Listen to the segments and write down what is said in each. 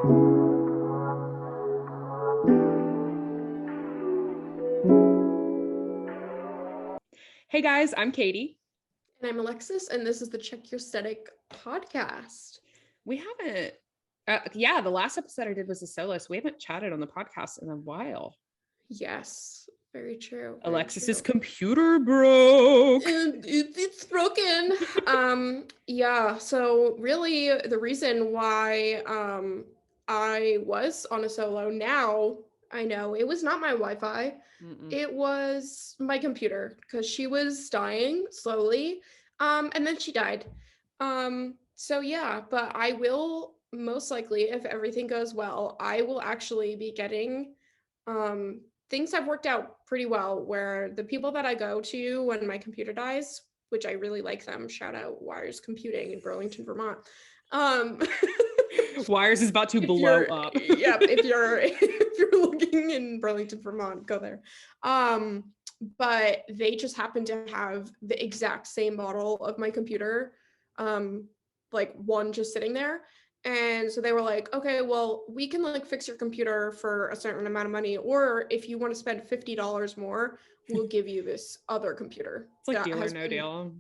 Hey guys, I'm Katie. And I'm Alexis, and this is the Check Your Aesthetic podcast. We haven't, the last episode I did was a solo, so we haven't chatted on the podcast in a while. Yes, very true. Alexis's computer broke. It's broken. So really the reason why I was on a solo, now I know it was not my Wi-Fi. It was my computer, because she was dying slowly. And then she died. But I will most likely, if everything goes well, I will actually be getting things have worked out pretty well, where the people that I go to when my computer dies, which I really like them, shout out Wires Computing in Burlington, Vermont. Wires is about to blow up. Yep, if you're looking in Burlington, Vermont, go there. But they just happen to have the exact same model of my computer, like one just sitting there. And so they were like, okay, well, we can like fix your computer for a certain amount of money, or if you want to spend $50 more, we'll give you this other computer. It's like deal or no deal.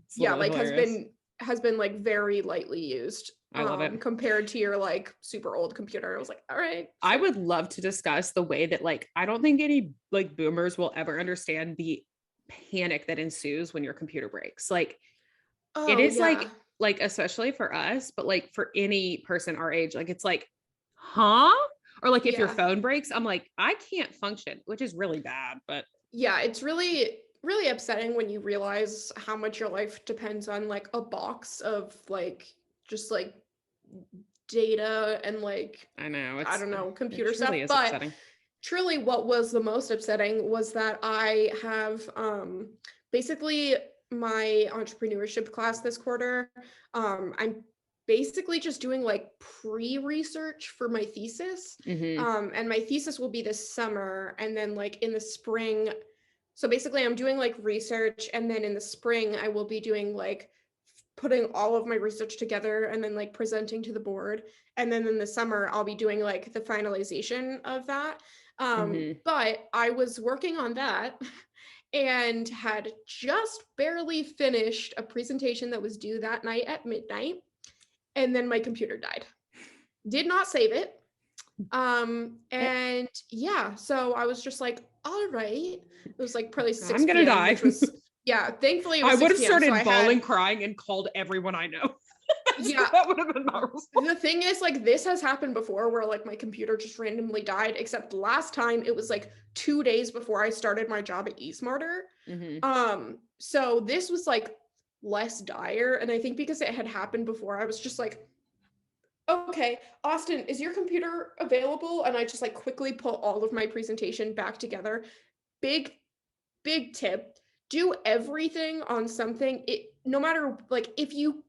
Has been like very lightly used. I love it. Compared to your like super old computer. I was like, all right. I would love to discuss the way that like, I don't think any like boomers will ever understand the panic that ensues when your computer breaks. Like it is like, especially for us, but like for any person our age, like it's like, huh? Or like if your phone breaks, I'm like, I can't function, which is really bad, but yeah, it's really, really upsetting when you realize how much your life depends on like a box of like, just like data and like, I know, I don't know, computer stuff. Really but upsetting. Truly what was the most upsetting was that I have basically my entrepreneurship class this quarter. I'm basically just doing like pre-research for my thesis. And my thesis will be this summer, and then like in the spring. So basically I'm doing like research, and then in the spring I will be doing like putting all of my research together and then like presenting to the board. And then in the summer I'll be doing like the finalization of that. But I was working on that and had just barely finished a presentation that was due that night at midnight. And then my computer died. Did not save it. So I was just like, all right. It was like probably 6 I'm gonna die. Thankfully it I was would have started so bawling, crying, and called everyone I know. That would have been my response. The thing is, like, this has happened before where like my computer just randomly died, except last time it was like 2 days before I started my job at eSmarter. So this was like less dire, and I think because it had happened before, I was just like, okay, Austin, is your computer available? And I just like quickly put all of my presentation back together. Big tip: do everything on something, no matter like, if you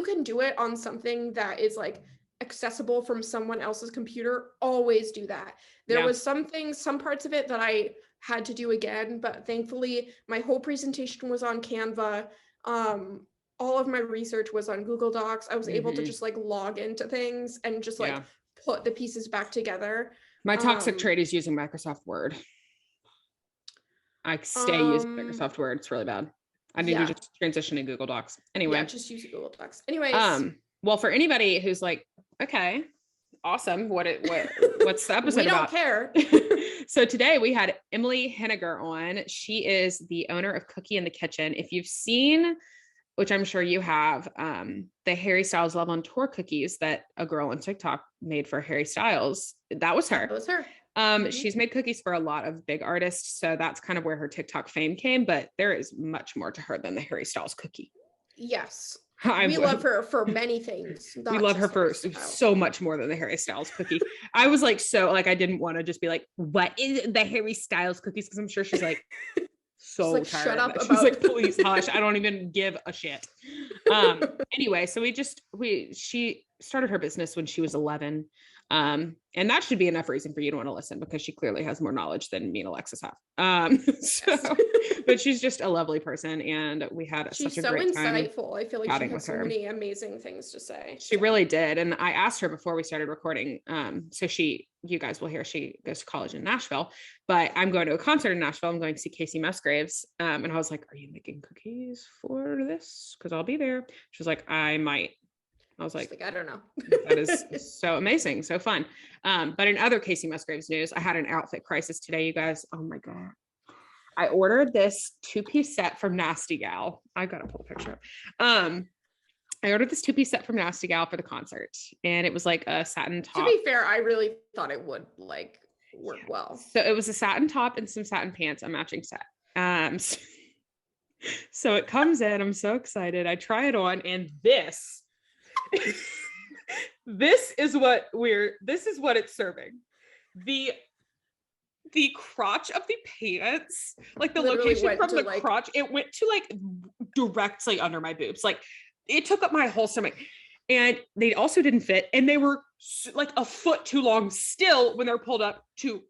can do it on something that is like accessible from someone else's computer, always do that. There was some parts of it that I had to do again, but thankfully my whole presentation was on Canva. All of my research was on Google Docs. I was able to just like log into things and just like put the pieces back together. My toxic trait is using Microsoft Word. I stay using Microsoft Word. It's really bad. I need to just transition to Google Docs. Anyway. Yeah, just use Google Docs. Anyways. Well, for anybody who's like, okay, awesome. What's the episode about? We don't care. So today we had Emily Henegar on. She is the owner of Cookie in the Kitchen. If you've seen, which I'm sure you have, the Harry Styles Love on Tour cookies that a girl on TikTok made for Harry Styles, that was her. She's made cookies for a lot of big artists, so that's kind of where her TikTok fame came, but there is much more to her than the Harry Styles cookie. Yes. We love her for many things. We love her for so much more than the Harry Styles cookie. I was like, I didn't want to just be like, what is the Harry Styles cookies? Because I'm sure she's like, so like, tired. Shut up about She's like, please hush. I don't even give a shit. Anyway, so she started her business when she was 11. And that should be enough reason for you to want to listen, because she clearly has more knowledge than me and Alexis have. But she's just a lovely person, and we had such a great time. She's so insightful. I feel like she has so many amazing things to say. She really did. And I asked her before we started recording. So you guys will hear she goes to college in Nashville, but I'm going to a concert in Nashville. I'm going to see Casey Musgraves. And I was like, are you making cookies for this? Because I'll be there. She was like, I might. I was like, I don't know. That is so amazing. So fun. But in other Casey Musgraves news, I had an outfit crisis today, you guys. Oh my God. I ordered this 2-piece set from Nasty Gal. I got to pull a picture up. I ordered this 2-piece set from Nasty Gal for the concert, and it was like a satin top. To be fair, I really thought it would like work well. So it was a satin top and some satin pants, a matching set. So it comes in, I'm so excited. I try it on, and this is what it's serving. The crotch of the pants, like the Literally location from the like, crotch, it went to like directly under my boobs. Like it took up my whole stomach, and they also didn't fit. And they were like a foot too long still when they're pulled up to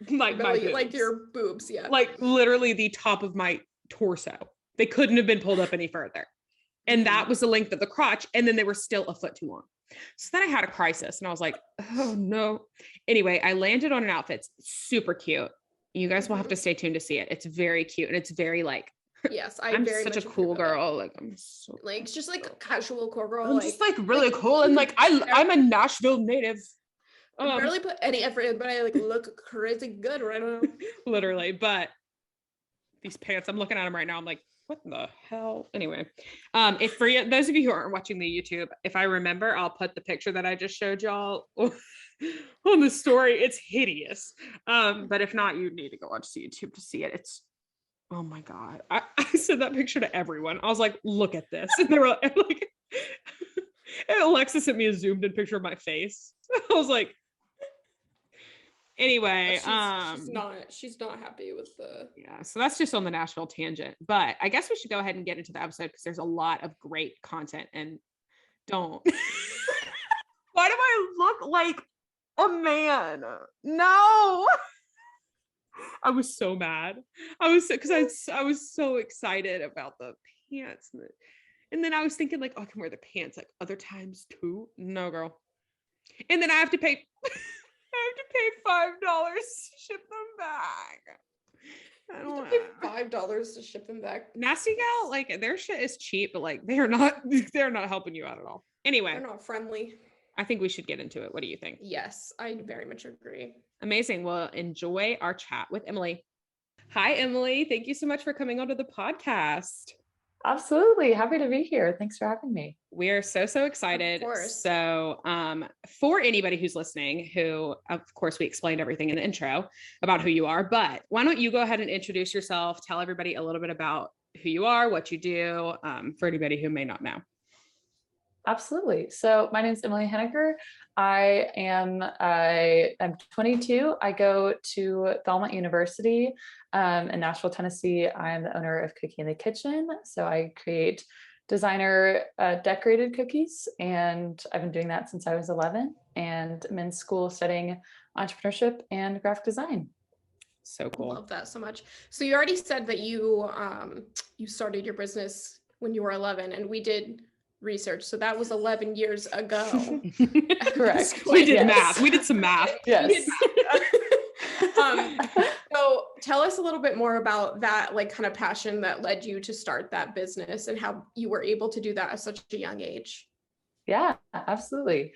my boobs. Like your boobs. Yeah. Like literally the top of my torso. They couldn't have been pulled up any further. And that was the length of the crotch. And then they were still a foot too long. So then I had a crisis, and I was like, oh no. Anyway, I landed on an outfit. It's super cute. You guys will have to stay tuned to see it. It's very cute. And it's very like, yes, I'm very such a cool girl. Like I'm so like, it's just like a casual cool girl. I'm just like really cool. And like, I'm a Nashville native. I barely put any effort in, but I like look crazy good right now. Literally. But these pants, I'm looking at them right now. I'm like, what the hell? Anyway, if for those of you who aren't watching the YouTube, if I remember, I'll put the picture that I just showed y'all on the story. It's hideous. But if not, you need to go watch the YouTube to see it. It's, oh my God. I sent that picture to everyone. I was like, look at this. And they were like, and Alexis sent me a zoomed in picture of my face. I was like, anyway, she's not happy with the so that's just on the Nashville tangent, but I guess we should go ahead and get into the episode because there's a lot of great content. And don't why do I look like a man? No. I was so mad. I was so excited about the pants, and then I was thinking like, oh, I can wear the pants like other times too. No, girl. And then I have to pay $5 to ship them back. I don't pay $5 to ship them back. Nasty Gal, like their shit is cheap, but like they're not helping you out at all. Anyway, they're not friendly. I think we should get into it. What do you think? Yes, I very much agree. Amazing. Well, enjoy our chat with Emily. Hi, Emily. Thank you so much for coming onto the podcast. Absolutely. Happy to be here. Thanks for having me. We are so excited. Of course. So for anybody who's listening, who, of course, we explained everything in the intro about who you are, but why don't you go ahead and introduce yourself, tell everybody a little bit about who you are, what you do, for anybody who may not know. Absolutely. So my name is Emily Henegar. I'm 22. I go to Belmont University in Nashville, Tennessee. I'm the owner of Cookie in the Kitchen. So I create designer decorated cookies, and I've been doing that since I was 11, and I'm in school studying entrepreneurship and graphic design. So cool. I love that so much. So you already said that you started your business when you were 11, and we did research. So that was 11 years ago. Correct. We did math. We did some math. Yes. So tell us a little bit more about that, like kind of passion that led you to start that business and how you were able to do that at such a young age. Yeah, absolutely.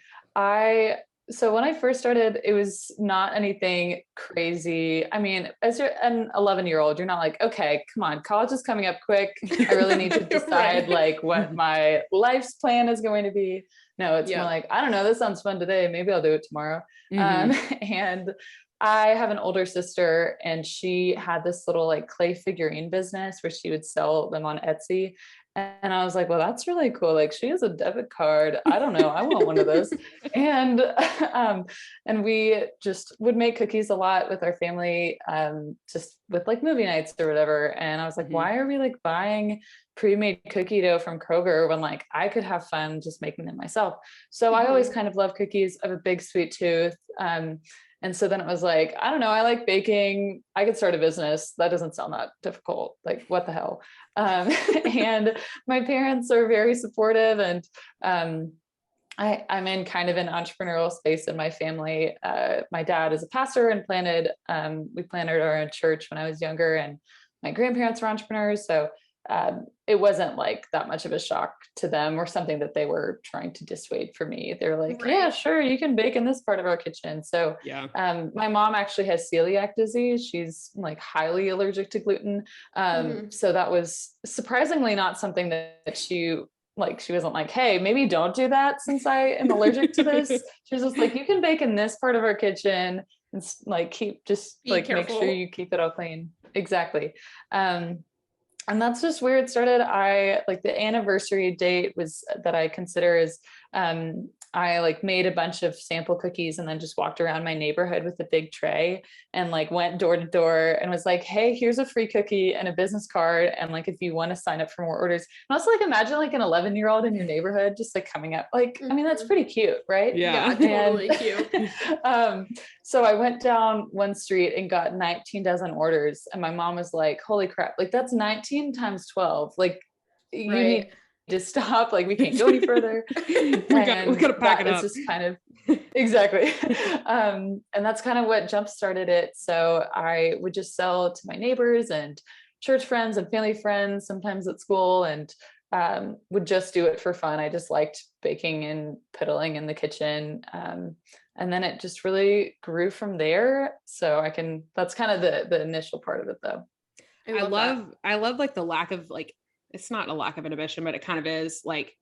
So when I first started, it was not anything crazy. I mean, as you're an 11-year-old, you're not like, okay, come on, college is coming up quick. I really need to decide like what my life's plan is going to be. No, it's more like, I don't know, this sounds fun today. Maybe I'll do it tomorrow. And I have an older sister, and she had this little like clay figurine business where she would sell them on Etsy. And I was like, well, that's really cool. Like, she has a debit card. I don't know. I want one of those. And, and we just would make cookies a lot with our family, just with like movie nights or whatever. And I was like, why are we like buying pre-made cookie dough from Kroger when like I could have fun just making them myself? So I always kind of love cookies. I have a big sweet tooth. And so then it was like, I don't know, I like baking. I could start a business. That doesn't sound that difficult. Like, what the hell? And my parents are very supportive. And I'm in kind of an entrepreneurial space in my family. My dad is a pastor and we planted our own church when I was younger, and my grandparents were entrepreneurs. So it wasn't like that much of a shock to them or something that they were trying to dissuade for me. They're like, yeah, sure, you can bake in this part of our kitchen. So my mom actually has celiac disease. She's like highly allergic to gluten. So that was surprisingly not something that she wasn't like, hey, maybe don't do that since I am allergic to this. She was just like, you can bake in this part of our kitchen and like make sure you keep it all clean. Exactly. And that's just where it started. I like the anniversary date was that I consider is I like made a bunch of sample cookies and then just walked around my neighborhood with a big tray and like went door to door and was like, hey, here's a free cookie and a business card. And like, if you want to sign up for more orders. And also like, imagine like an 11-year-old in your neighborhood, just like coming up, like, I mean, that's pretty cute, right? Yeah, totally cute. So I went down one street and got 19 dozen orders. And my mom was like, holy crap, like that's 19 times 12. Like you need to stop, like we can't go any further. we gotta pack it up. It's just kind of exactly. And that's kind of what jump started it. So I would just sell to my neighbors and church friends and family friends, sometimes at school, and would just do it for fun. I just liked baking and piddling in the kitchen. And then it just really grew from there. So that's kind of the initial part of it though. I love like the lack of like, it's not a lack of inhibition, but it kind of is like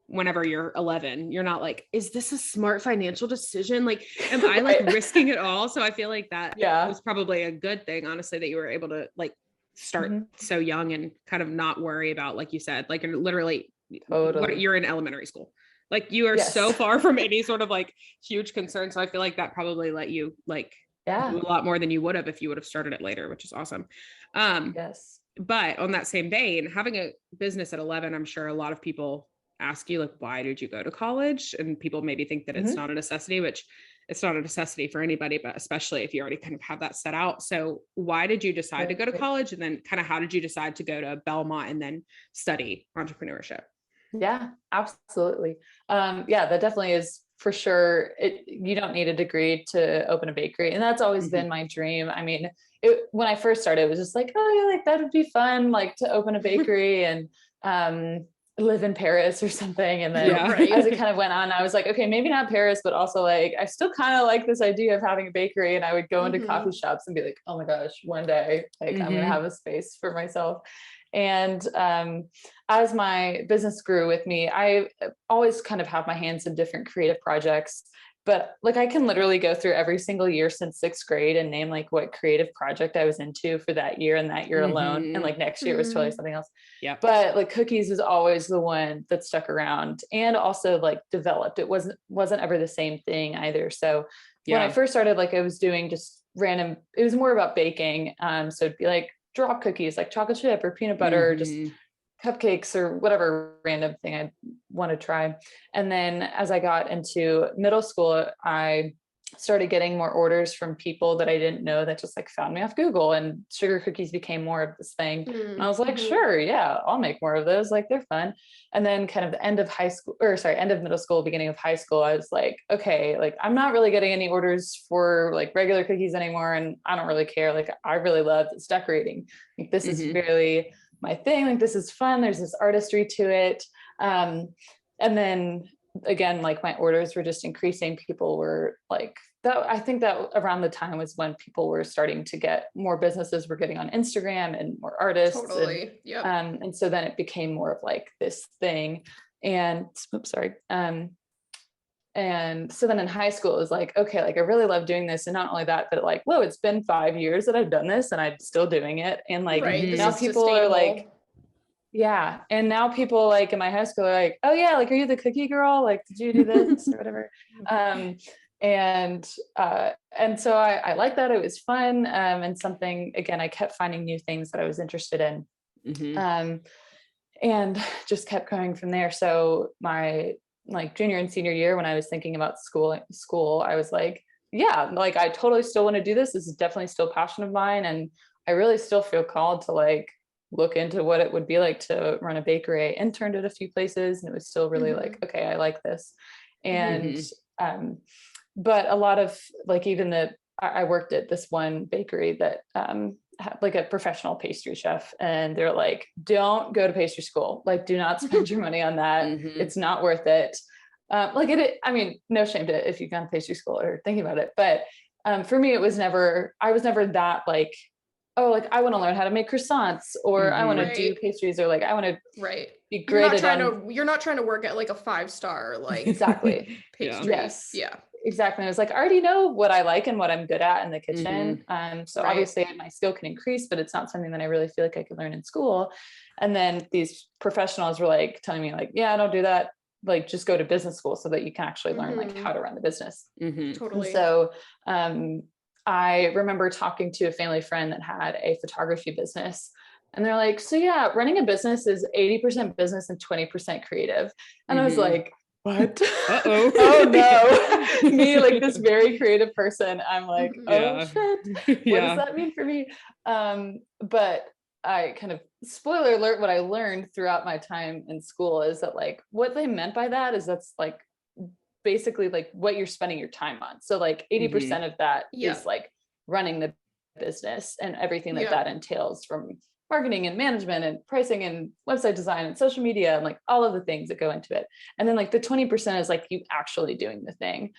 whenever you're 11, you're not like, is this a smart financial decision? Like, am I like risking it all? So I feel like that was probably a good thing, honestly, that you were able to like start so young and kind of not worry about, like you said, like you're literally, you're in elementary school. Like you are so far from any sort of like huge concern. So I feel like that probably let you like do a lot more than you would have if you would have started it later, which is awesome. But on that same vein, having a business at 11, I'm sure a lot of people ask you like, why did you go to college? And people maybe think that it's not a necessity, which it's not a necessity for anybody, but especially if you already kind of have that set out. So why did you decide to go to college? And then kind of how did you decide to go to Belmont and then study entrepreneurship? Yeah, absolutely. That definitely is for sure. You don't need a degree to open a bakery. And that's always been my dream. I mean, when I first started, it was just like, oh yeah, like that would be fun, like to open a bakery and live in Paris or something. And then as it kind of went on, I was like, okay, maybe not Paris, but also like, I still kind of like this idea of having a bakery. And I would go into coffee shops and be like, oh my gosh, one day, like I'm going to have a space for myself. And as my business grew with me, I always kind of have my hands in different creative projects, but like I can literally go through every single year since 6th grade and name like what creative project I was into for that year and that year alone. And like next year it was totally something else. Yeah. But like cookies was always the one that stuck around and also like developed. It wasn't ever the same thing either. So when I first started, like I was doing just random, it was more about baking. So it'd be like drop cookies, like chocolate chip or peanut butter, just cupcakes or whatever random thing I want to try. And then as I got into middle school, I started getting more orders from people that I didn't know that just like found me off Google, and sugar cookies became more of this thing. And I was like, sure, yeah, I'll make more of those. Like they're fun. And then kind of the end of end of middle school, beginning of high school, I was like, okay, like I'm not really getting any orders for like regular cookies anymore. And I don't really care. Like I really love this decorating. Like this is really my thing. Like this is fun. There's this artistry to it. And then again, like my orders were just increasing. People were like that. I think that around the time was when people were starting to get more businesses were getting on Instagram and more artists. Totally. And so then it became more of like this thing. And and so then in high school it was like, okay, like I really love doing this. And not only that, but like, whoa, it's been 5 years that I've done this and I'm still doing it. And like now people are like, Yeah. And now people like in my high school are like, oh yeah, like, are you the cookie girl? Like, did you do this or whatever? Um, and so I like that. It was fun. And something, again, I kept finding new things that I was interested in. And just kept going from there. So my like junior and senior year, when I was thinking about school, I was like, yeah, like I totally still want to do this. This is definitely still a passion of mine. And I really still feel called to like look into what it would be like to run a bakery. I interned at a few places and it was still really like, okay, I like this. And, but a lot of like, even I worked at this one bakery that, had like a professional pastry chef, and they're like, don't go to pastry school. Like, do not spend your money on that. It's not worth it. I mean, no shame to if you've gone to pastry school or thinking about it. But for me, I was never that like, oh, like I want to learn how to make croissants, or I want to do pastries, or like I want to be graded you're not trying to work at like a 5-star like exactly pastry. Yes. Yeah. Exactly. I was like, I already know what I like and what I'm good at in the kitchen. So obviously my skill can increase, but it's not something that I really feel like I could learn in school. And then these professionals were like telling me like, yeah, don't do that. Like, just go to business school so that you can actually learn like how to run the business. Totally. And so, I remember talking to a family friend that had a photography business, and they're like, so yeah, running a business is 80% business and 20% creative. And I was like, what? Oh no. Me, like this very creative person. I'm like, oh shit. What does that mean for me? But I kind of, spoiler alert, what I learned throughout my time in school is that like what they meant by that is that's like basically like what you're spending your time on. So like 80% of that is like running the business and everything that that entails, from marketing and management and pricing and website design and social media and like all of the things that go into it. And then like the 20% is like you actually doing the thing.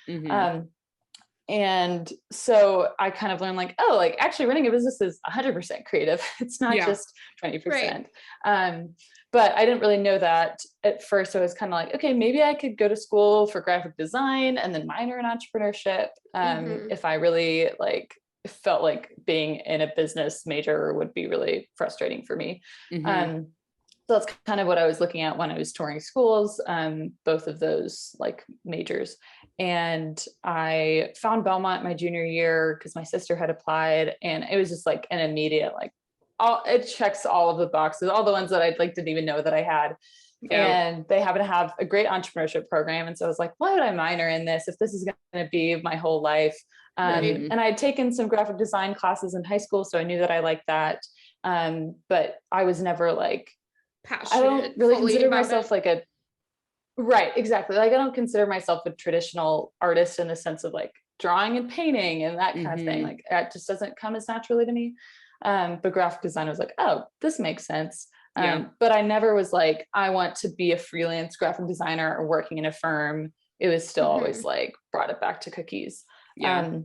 And so I kind of learned like, oh, like actually running a business is 100% creative. It's not just 20%. But I didn't really know that at first. So I was kind of like, okay, maybe I could go to school for graphic design and then minor in entrepreneurship. If I really like felt like being in a business major would be really frustrating for me. So that's kind of what I was looking at when I was touring schools, both of those like majors. And I found Belmont my junior year because my sister had applied, and it was just like an immediate, like, it checks all of the boxes, all the ones that I like didn't even know that I had. And they happen to have a great entrepreneurship program. And so I was like, why would I minor in this if this is going to be my whole life? And I had taken some graphic design classes in high school, so I knew that I liked that. But I was never like passionate. I don't really consider myself like a exactly. Like I don't consider myself a traditional artist in the sense of like drawing and painting and that kind of thing. Like that just doesn't come as naturally to me. But graphic design was like, oh, this makes sense. But I never was like, I want to be a freelance graphic designer or working in a firm. It was still always like brought it back to cookies. So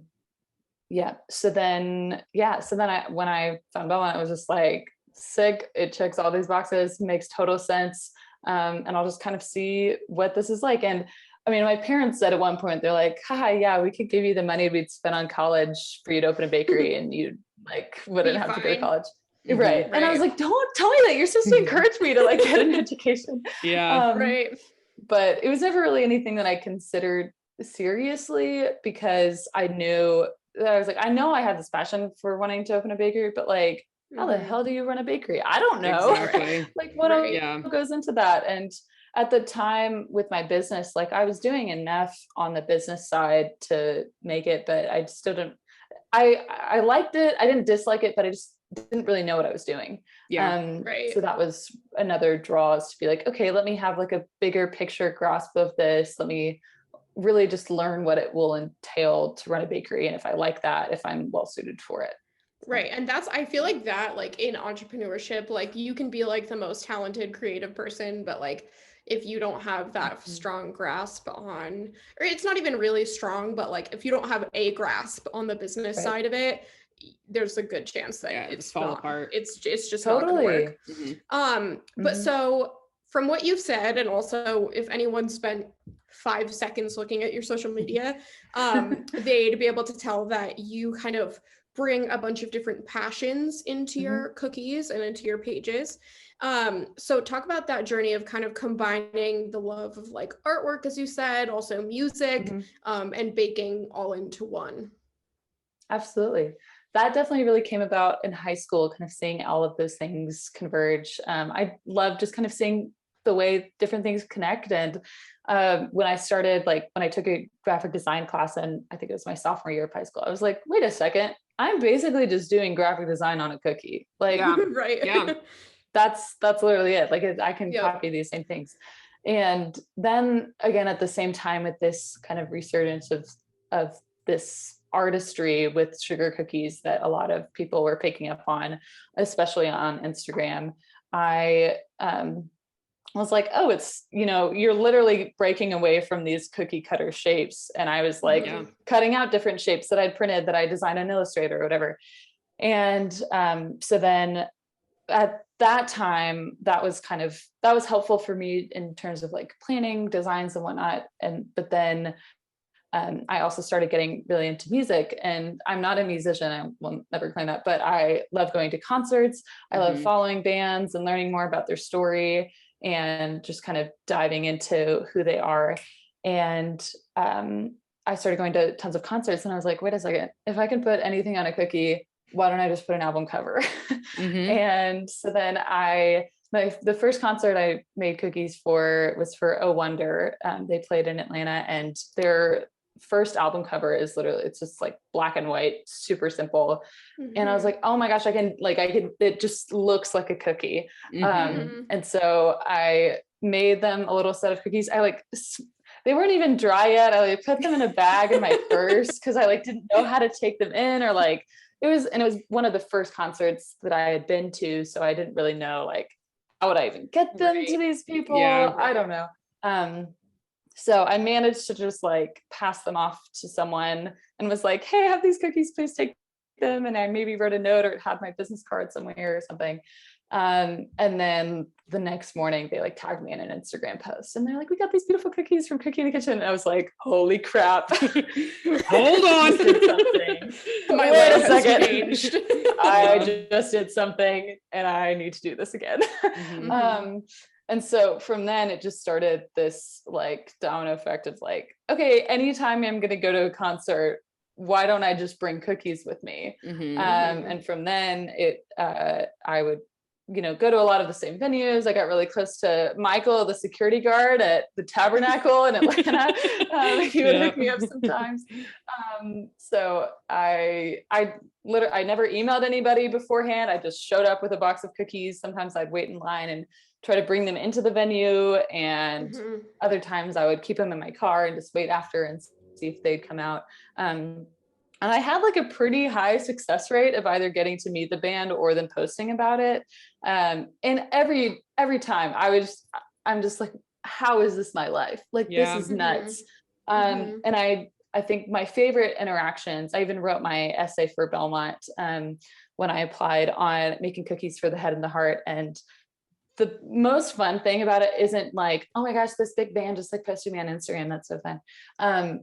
then when I found Belmont, I was just like, sick. It checks all these boxes, makes total sense. And I'll just kind of see what this is like. And I mean, my parents said at one point, they're like, hi, yeah, we could give you the money we'd spend on college for you to open a bakery and you like wouldn't have to go to college. Right. And I was like, don't tell me that. You're supposed to encourage me to like get an education. But it was never really anything that I considered seriously, because I knew that I was like, I know I had this passion for wanting to open a bakery, but like, how the hell do you run a bakery? I don't know. Like what goes into that? And at the time with my business, like I was doing enough on the business side to make it, but I still didn't, I liked it. I didn't dislike it, but I just didn't really know what I was doing. So that was another draw, is to be like, okay, let me have like a bigger picture grasp of this. Let me really just learn what it will entail to run a bakery. And if I like that, if I'm well suited for it. Right. And I feel like that, like in entrepreneurship, like you can be like the most talented creative person, but like if you don't have that strong grasp on, or it's not even really strong, but like if you don't have a grasp on the business side of it, there's a good chance that it's fall apart. It's just totally not gonna work. But so from what you've said, and also if anyone spent 5 seconds looking at your social media, they'd be able to tell that you kind of bring a bunch of different passions into your cookies and into your pages. So talk about that journey of kind of combining the love of like artwork, as you said, also music, and baking all into one. Absolutely. That definitely really came about in high school, kind of seeing all of those things converge. I love just kind of seeing the way different things connect. And when I started, like when I took a graphic design class, and I think it was my sophomore year of high school, I was like, wait a second, I'm basically just doing graphic design on a cookie. Like, right. Yeah. That's literally it. Like I can copy these same things. And then again, at the same time, with this kind of resurgence of this artistry with sugar cookies that a lot of people were picking up on, especially on Instagram, I was like, oh, it's, you're literally breaking away from these cookie cutter shapes. And I was like cutting out different shapes that I'd printed, that I designed on Illustrator or whatever. And so then at that time, that was helpful for me in terms of like planning designs and whatnot. But then I also started getting really into music, and I'm not a musician. I will never claim that, but I love going to concerts. I love following bands and learning more about their story and just kind of diving into who they are. And I started going to tons of concerts, and I was like, wait a second, if I can put anything on a cookie, why don't I just put an album cover? And so then the first concert I made cookies for was for Oh Wonder. They played in Atlanta, and their first album cover is literally, it's just like black and white, super simple. And I was like, oh my gosh, it just looks like a cookie. And so I made them a little set of cookies. They weren't even dry yet. I put them in a bag in my purse because I didn't know how to take them in, or it was one of the first concerts that I had been to. So I didn't really know how would I even get them to these people? Yeah. I don't know. So I managed to just pass them off to someone and was like, hey, I have these cookies, please take them. And I maybe wrote a note, or it had my business card somewhere or something. And then the next morning they tagged me in an Instagram post, and they're like, we got these beautiful cookies from Cookie in the Kitchen. And I was like, holy crap. Hold on. My life has changed. I just did something, and I need to do this again. And so from then it just started this domino effect of okay, anytime I'm going to go to a concert, why don't I just bring cookies with me? And from then I would, go to a lot of the same venues. I got really close to Michael, the security guard at the Tabernacle in Atlanta. He would hook me up sometimes. So I never emailed anybody beforehand. I just showed up with a box of cookies. Sometimes I'd wait in line and try to bring them into the venue. And other times I would keep them in my car and just wait after and see if they'd come out. And I had a pretty high success rate of either getting to meet the band or them posting about it. And every time I'm just like, how is this my life? This is nuts. And I think my favorite interactions, I even wrote my essay for Belmont when I applied on making cookies for the head and the heart. And the most fun thing about it isn't oh my gosh, this big band just posted me on Instagram, that's so fun.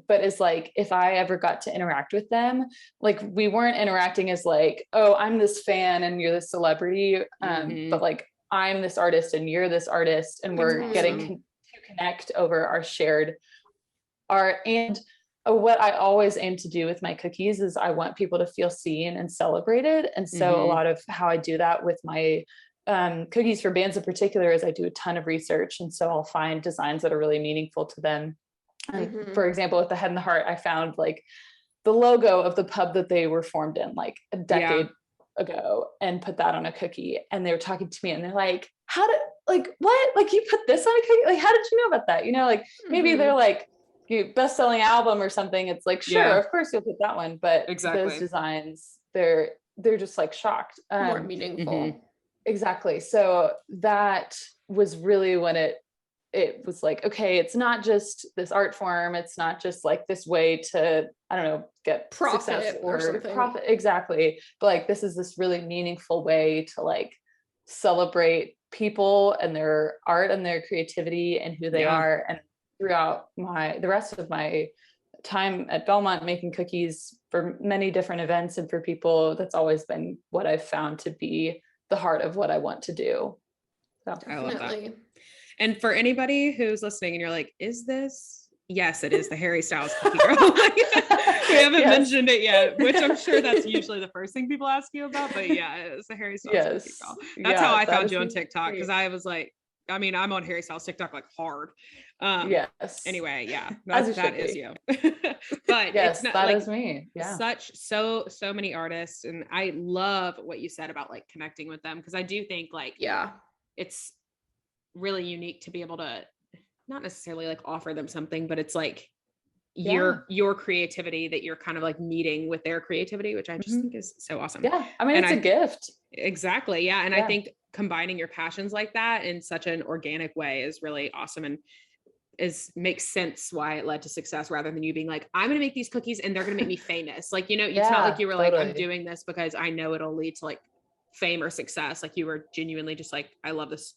But it's if I ever got to interact with them, we weren't interacting as oh, I'm this fan and you're this celebrity. But I'm this artist and you're this artist, and we're getting to connect over our shared art. And what I always aim to do with my cookies is I want people to feel seen and celebrated. And so a lot of how I do that with my cookies for bands in particular is I do a ton of research. And so I'll find designs that are really meaningful to them. And for example, with the head and the heart, I found the logo of the pub that they were formed in a decade ago, and put that on a cookie. And they were talking to me and they're like, how did, what? You put this on a cookie? How did you know about that? Maybe they're best-selling album or something. It's sure, of course you'll put that one. But those designs, they're just shocked. More meaningful. Exactly. So that was really when it was okay, it's not just this art form. It's not just this way to, I don't know, get profit or something. Profit. Exactly. But this is this really meaningful way to celebrate people and their art and their creativity and who they are. And throughout the rest of my time at Belmont making cookies for many different events and for people, that's always been what I've found to be the heart of what I want to do. I love that. Definitely. And for anybody who's listening and you're like, is this? Yes, it is the Harry Styles Cookie Girl. We haven't mentioned it yet, which I'm sure that's usually the first thing people ask you about, but yeah, it's the Harry Styles Cookie Girl. That's how I found you on TikTok, because I was like, I mean, I'm on Harry Styles TikTok like hard. Anyway, yeah, that is you. But yes, it's not, that like, is me. Yeah. So many artists, and I love what you said about like connecting with them, because I do think like it's really unique to be able to not necessarily like offer them something, but it's like your creativity that you're kind of like meeting with their creativity, which I just think is so awesome. Yeah. I mean, it's a gift. Exactly. Yeah. And I think combining your passions like that in such an organic way is really awesome, and makes sense why it led to success, rather than you being like, I'm going to make these cookies and they're going to make me famous. Like, you know, it's not like you were like, I'm doing this because I know it'll lead to like fame or success. Like, you were genuinely just like, I love this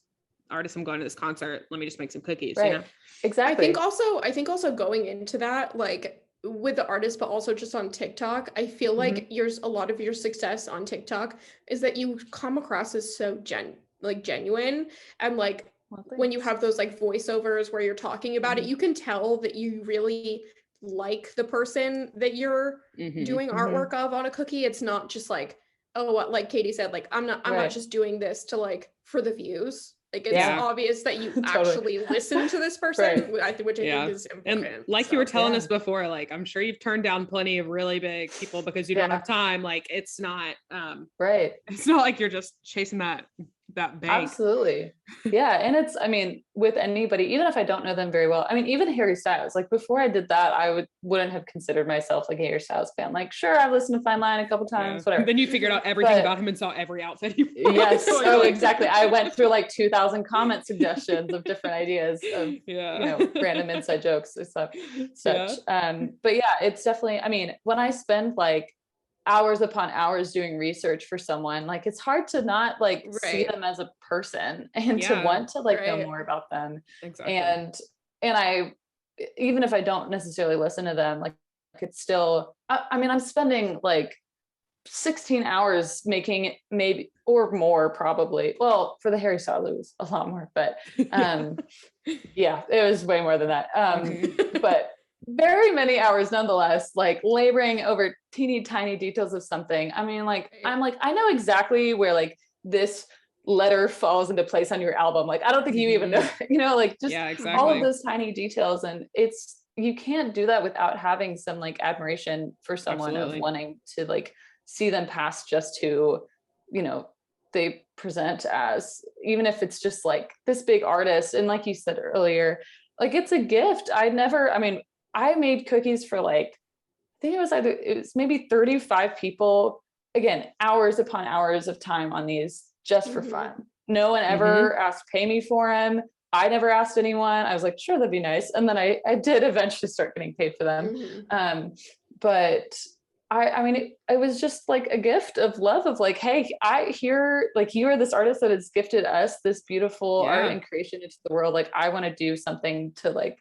artist, I'm going to this concert, let me just make some cookies. You know? Exactly. I think also going into that, like with the artist, but also just on TikTok, I feel like a lot of your success on TikTok is that you come across as so genuine, and like when you have those like voiceovers where you're talking about it, you can tell that you really like the person that you're doing artwork of on a cookie. It's not just like, oh, like Katie said, like I'm not just doing this to like for the views. Like it's obvious that you actually listen to this person, which I think is important. And like you were telling us before, like I'm sure you've turned down plenty of really big people because you don't have time. Like it's not it's not like you're just chasing that bank. Absolutely. Yeah. And it's, I mean, with anybody, even if I don't know them very well, I mean, even Harry Styles, like before I did that, I wouldn't have considered myself like a Harry Styles fan. Like, sure, I've listened to Fine Line a couple times, whatever. Then you figured out everything about him and saw every outfit he wore. Yes. So exactly. I went through like 2,000 comment suggestions of different ideas of, you know, random inside jokes or such. But yeah, it's definitely, I mean, when I spend like hours upon hours doing research for someone, like it's hard to not like see them as a person and to want to like know more about them. And I, even if I don't necessarily listen to them, like it's still, I mean, I'm spending like 16 hours making maybe or more probably. Well, for the Harry Styles, it was a lot more, but yeah, it was way more than that. But very many hours nonetheless, like laboring over teeny tiny details of something. I mean, like, I'm like, I know exactly where like this letter falls into place on your album. Like, I don't think you even know, you know, like just all of those tiny details. And it's, you can't do that without having some like admiration for someone of wanting to like see them past just who, you know, they present as, even if it's just like this big artist. And like you said earlier, like it's a gift. I made cookies for like, I think it was maybe 35 people, again, hours upon hours of time on these just for fun. No one ever asked to pay me for them. I never asked anyone. I was like, sure, that'd be nice. And then I did eventually start getting paid for them. But I mean, it was just like a gift of love of like, hey, I hear like you are this artist that has gifted us this beautiful art and creation into the world. Like I want to do something to like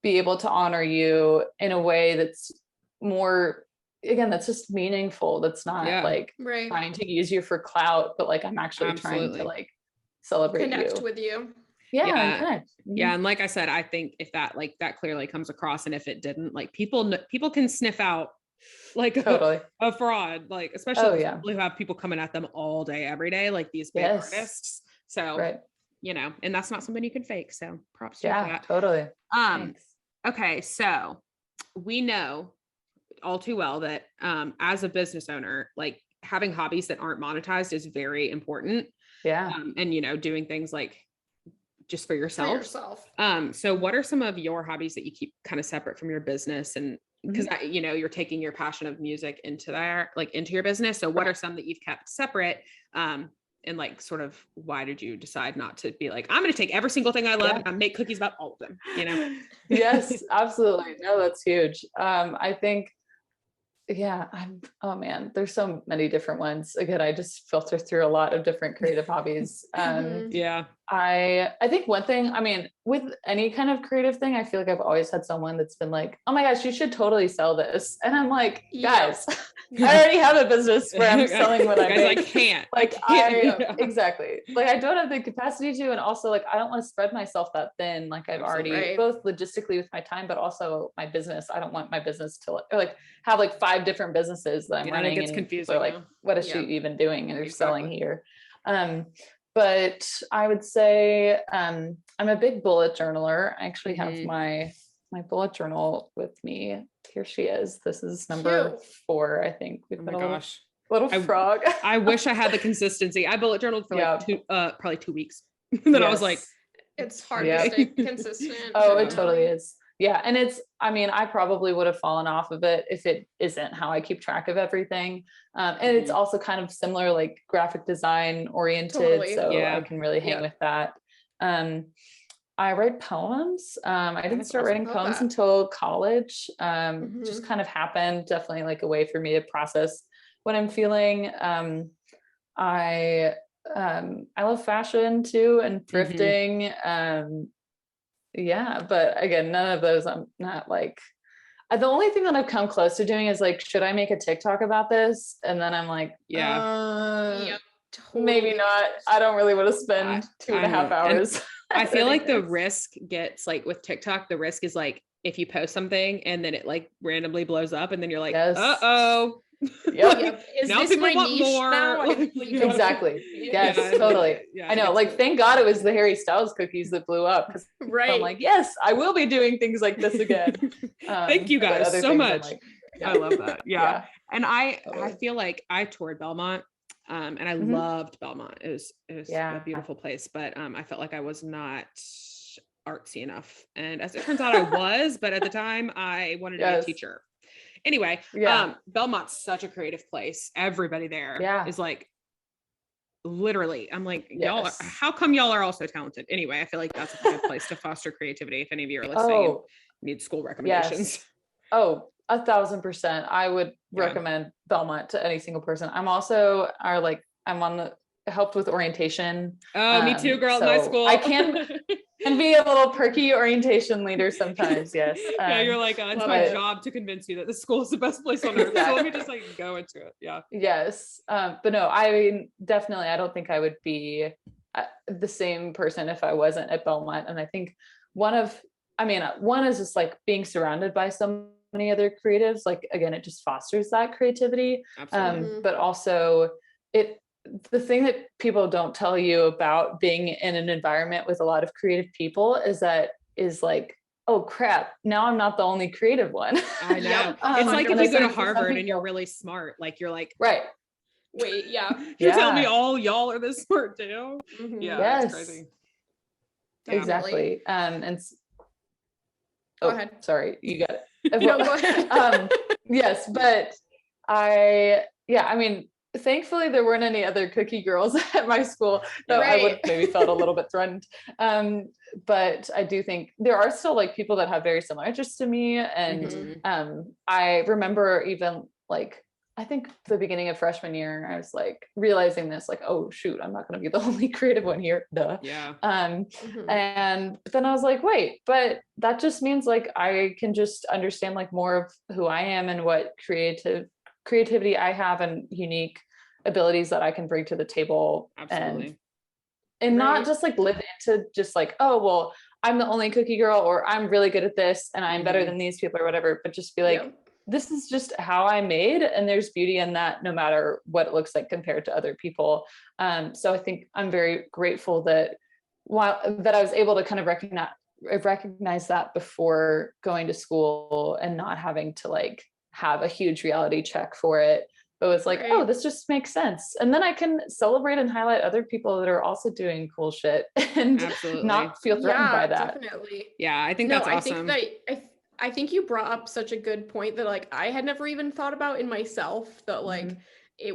be able to honor you in a way that's more, again, that's just meaningful. That's not like trying to use you for clout, but like I'm actually trying to like celebrate connect with you. Yeah. And like I said, I think if that like that clearly comes across, and if it didn't, like people can sniff out like a fraud, like especially people who have people coming at them all day, every day, like these big artists. So you know, and that's not something you can fake. So props to you for that. Totally. Thanks. Okay, so we know all too well that as a business owner, like having hobbies that aren't monetized is very important. And you know, doing things like just for yourself. So what are some of your hobbies that you keep kind of separate from your business? And because you know, you're taking your passion of music into there, like into your business. So what are some that you've kept separate? And like, sort of, why did you decide not to be like, I'm going to take every single thing I love and make cookies about all of them, you know? Yes, absolutely. No, that's huge. I think, oh man, there's so many different ones. Again, I just filter through a lot of different creative hobbies. I think one thing, I mean, with any kind of creative thing, I feel like I've always had someone that's been like, oh my gosh, you should totally sell this. And I'm like, guys, I already have a business where I'm selling what I make. I can't. Exactly. Like I don't have the capacity to, and also like, I don't want to spread myself that thin. Like I've already, both logistically with my time, but also my business. I don't want my business to like have like 5 different businesses that I'm running. It gets confusing. Like, what is she even doing? And they're selling here. But I would say I'm a big bullet journaler. I actually have my bullet journal with me. Here she is. This is number 4, I think. We've got little frog. I wish I had the consistency. I bullet journaled for like probably 2 weeks. Then I was like, it's hard to stay consistent. Oh, it totally is. Yeah. And I probably would have fallen off of it if it isn't how I keep track of everything. And it's also kind of similar, like graphic design oriented. Totally. So I can really hang with that. I write poems. I didn't start writing poems until college. Just kind of happened, definitely like a way for me to process what I'm feeling. I love fashion too, and thrifting. But again, none of those I'm not like, the only thing that I've come close to doing is like, should I make a TikTok about this? And then I'm like, maybe not. I don't really want to spend 2.5 hours. I feel like the risk gets like with TikTok, the risk is like, if you post something and then it like randomly blows up and then you're like, uh-oh. Is now this my niche more? Now? Exactly. Yes, totally. I know. Like, thank God it was the Harry Styles cookies that blew up. I'm like, yes, I will be doing things like this again. Thank you guys so much. Like, I love that. And I feel like I toured Belmont, and I loved Belmont. It was a beautiful place, but I felt like I was not artsy enough. And as it turns out, I was, but at the time I wanted to be a teacher. Anyway, Belmont's such a creative place. Everybody there is like, literally, I'm like, y'all, how come y'all are all so talented? Anyway, I feel like that's a good place to foster creativity. If any of you are listening, need school recommendations. Oh, 1,000%. I would recommend Belmont to any single person. I'm also helped with orientation. Oh, me too, girl. So my school. I can be a little perky orientation leader sometimes. Yes. You're like, it's my job to convince you that the school is the best place on earth. So let me just like go into it. Yeah. Yes. But no, I mean, definitely, I don't think I would be the same person if I wasn't at Belmont. And I think one is just like being surrounded by so many other creatives. Like, again, it just fosters that creativity. Absolutely. But also the thing that people don't tell you about being in an environment with a lot of creative people is like, oh crap, now I'm not the only creative one. I know. It's like if you go to Harvard and you're really smart, like you're like, right. Wait, you're telling me all y'all are this smart too? Yeah, that's crazy. Exactly. And go ahead. Sorry, you got it. No, go ahead. Yes, but I mean, thankfully there weren't any other cookie girls at my school, though I would have maybe felt a little bit threatened. But I do think there are still like people that have very similar interests to me. And I remember even like, I think the beginning of freshman year, I was like realizing this, like, oh shoot, I'm not going to be the only creative one here. Duh. Yeah. And then I was like, wait, but that just means like, I can just understand like more of who I am and what creativity I have and unique abilities that I can bring to the table. Absolutely. And not just like live into just like, oh, well, I'm the only cookie girl, or I'm really good at this and I'm better than these people or whatever, but just be like, this is just how I made, and there's beauty in that no matter what it looks like compared to other people. So I think I'm very grateful that I was able to kind of recognize that before going to school and not having to like have a huge reality check for it. But it's like, oh, this just makes sense. And then I can celebrate and highlight other people that are also doing cool shit and not feel threatened by that. Definitely. Yeah, I think that's awesome. I think you brought up such a good point that like I had never even thought about in myself, that like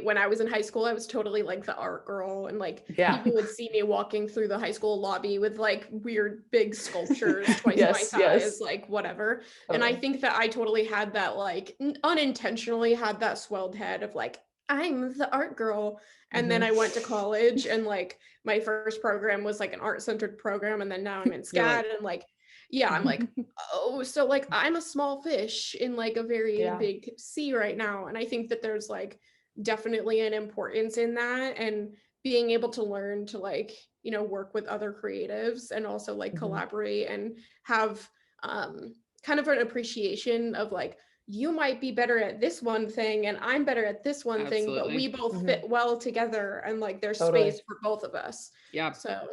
when I was in high school, I was totally like the art girl, and like people would see me walking through the high school lobby with like weird big sculptures twice my size, like whatever. And I think that I totally had that, like unintentionally had that swelled head of like, I'm the art girl. And then I went to college, and like my first program was like an art-centered program, and then now I'm in SCAD, and like, yeah, I'm like, oh, so like I'm a small fish in like a very big sea right now. And I think that there's like definitely an importance in that, and being able to learn to like, you know, work with other creatives and also like collaborate and have kind of an appreciation of like, you might be better at this one thing and I'm better at this one thing, but we both fit well together, and like there's space for both of us. Yeah. So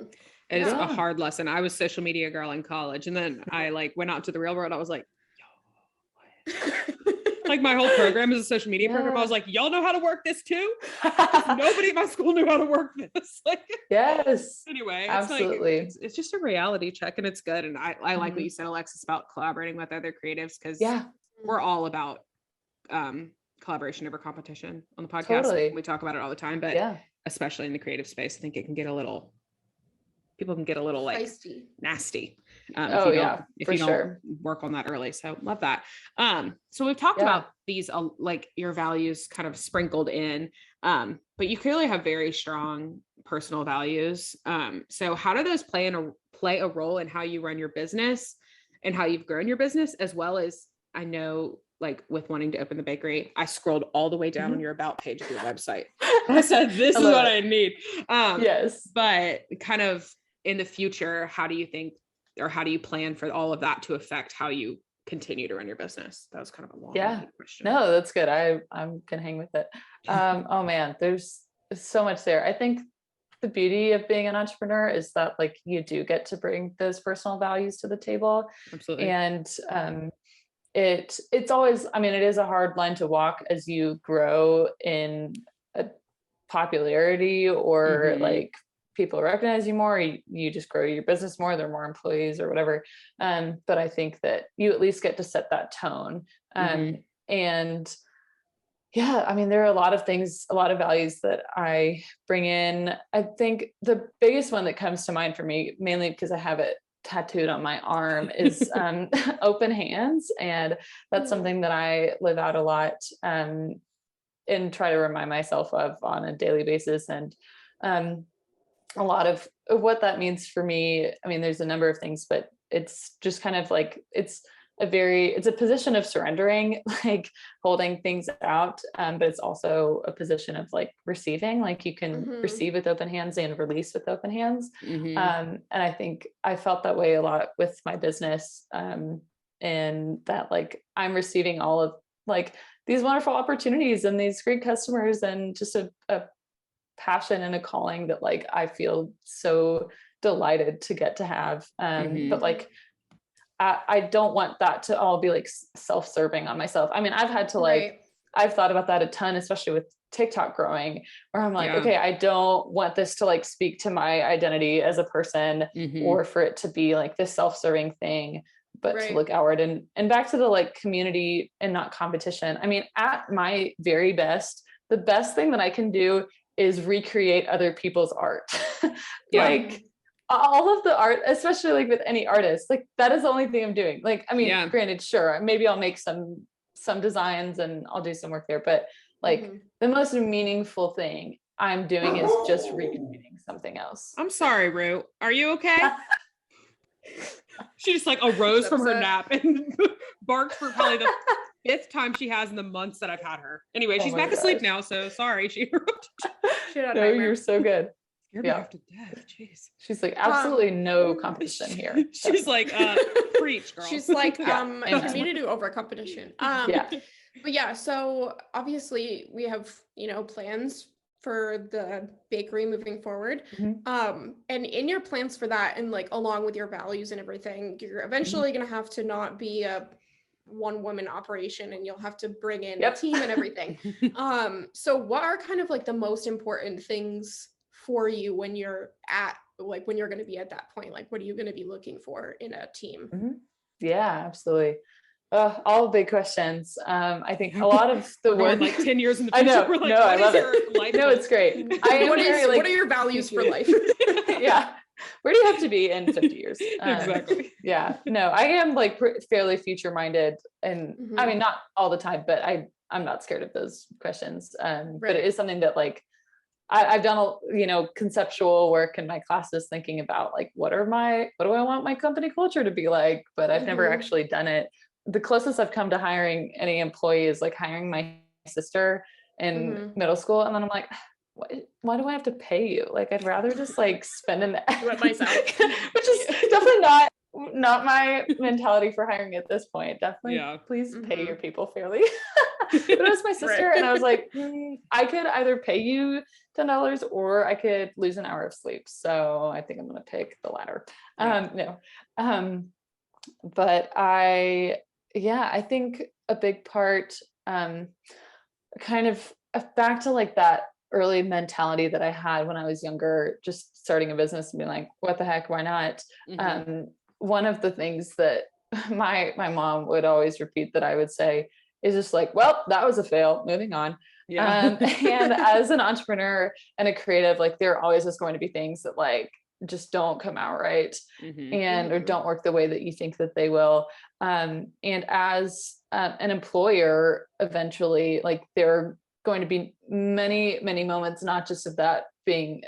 it is a hard lesson. I was social media girl in college, and then I like went out to the real world. I was like, yo, like my whole program is a social media program. I was like, y'all know how to work this too? Nobody at my school knew how to work this. Like, yes. Anyway, absolutely. It's, like, it's just a reality check, and it's good. And I like what you said, Alexis, about collaborating with other creatives, because we're all about collaboration over competition on the podcast. Totally. We talk about it all the time, but especially in the creative space, I think it can get a little, people can get a little like feisty, nasty. If you don't work on that early. So love that. So we've talked about these, like your values kind of sprinkled in, but you clearly have very strong personal values. So how do those play a role in how you run your business and how you've grown your business, as well as, I know, like with wanting to open the bakery, I scrolled all the way down on your about page of your website. I said, this is what I need. Yes. But kind of in the future, how do you think, or how do you plan for all of that to affect how you continue to run your business? That was kind of a long question. No, that's good. I can hang with it. Oh man, there's so much there. I think the beauty of being an entrepreneur is that like you do get to bring those personal values to the table. Absolutely. And it's always, I mean, it is a hard line to walk as you grow in a popularity, or like people recognize you more, you just grow your business more, there are more employees or whatever. But I think that you at least get to set that tone. And yeah, I mean, there are a lot of things, a lot of values that I bring in. I think the biggest one that comes to mind for me, mainly because I have it tattooed on my arm, is open hands. And that's something that I live out a lot and try to remind myself of on a daily basis. And a lot of what that means for me, I mean, there's a number of things, but it's just kind of like, it's a position of surrendering, like holding things out. But it's also a position of like receiving, like you can receive with open hands and release with open hands. And I think I felt that way a lot with my business. And that like, I'm receiving all of like these wonderful opportunities and these great customers, and just a passion and a calling that like, I feel so delighted to get to have. But like, I don't want that to all be like self-serving on myself. I mean, I've had to like, I've thought about that a ton, especially with TikTok growing, where I'm like, okay, I don't want this to like speak to my identity as a person, or for it to be like this self-serving thing, but to look outward and back to the like community and not competition. I mean, at my very best, the best thing that I can do is recreate other people's art. Like all of the art, especially like with any artist, like that is the only thing I'm doing. Like, I mean, granted, sure, maybe I'll make some designs and I'll do some work there, but like the most meaningful thing I'm doing is just recreating something else. I'm sorry, Rue. Are you okay? She just like arose from her nap and barked for probably the 5th time she has in the months that I've had her. Anyway, she's back asleep now, so sorry. She interrupted. No, you're so good. Scared me half to death. Jeez. She's like, absolutely no competition here. She's like, preach, girl. She's like, community over competition. But yeah, so obviously we have, you know, plans for the bakery moving forward. And in your plans for that, and like along with your values and everything, you're eventually going to have to not be a one-woman operation, and you'll have to bring in a team and everything. So what are kind of like the most important things for you when you're at, like, when you're going to be at that point? Like, what are you going to be looking for in a team? Yeah, absolutely. All big questions. I think a lot of the work, like 10 years in the future. I know. We're like, no, I love it. No, it's great. What are your values for life? Yeah. Where do you have to be in 50 years? Exactly. Yeah. No, I am like fairly future minded, and I mean, not all the time, but I I'm not scared of those questions. Right. But it is something that like, I've done, conceptual work in my classes thinking about like, what do I want my company culture to be like? But I've never actually done it. The closest I've come to hiring any employee is like hiring my sister in middle school. And then I'm like, why do I have to pay you? Like, I'd rather just like spend do it myself. Which is definitely not my mentality for hiring at this point. Definitely, please pay your people fairly. But it was my sister, and I was like, I could either pay you $10 or I could lose an hour of sleep. So I think I'm going to pick the latter. But I think a big part, kind of back to like that early mentality that I had when I was younger, just starting a business and being like, what the heck, why not? One of the things that my mom would always repeat that I would say is just like, well, that was a fail, moving on. And as an entrepreneur and a creative, like there always is going to be things that like just don't come out right or don't work the way that you think that they will. And as an employer, eventually, like there are going to be many, many moments, not just of that being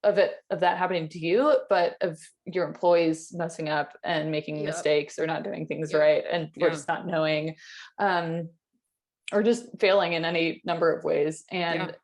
of that happening to you, but of your employees messing up and making mistakes or not doing things right. And we're just not knowing, or just failing in any number of ways. And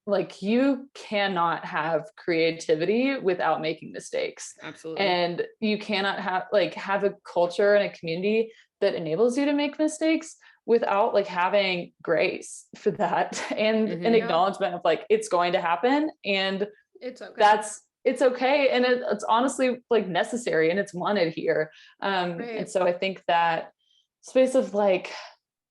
like, you cannot have creativity without making mistakes. Absolutely. And you cannot have a culture and a community that enables you to make mistakes without like having grace for that and an acknowledgement of like, it's going to happen and it's okay. It's okay. And it's honestly like necessary and it's wanted here. And so I think that space of like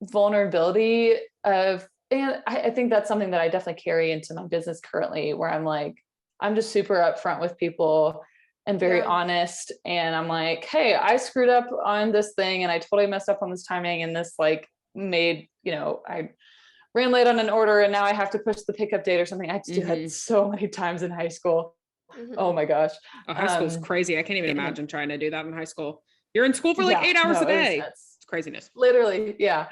vulnerability and I think that's something that I definitely carry into my business currently, where I'm like, I'm just super upfront with people and very honest. And I'm like, hey, I screwed up on this thing and I totally messed up on this timing. And this like made, I ran late on an order and now I have to push the pickup date or something. I had to do that so many times in high school. Oh my gosh. High school's crazy. I can't even imagine trying to do that in high school. You're in school for like 8 hours a day. It's craziness. Literally. Yeah.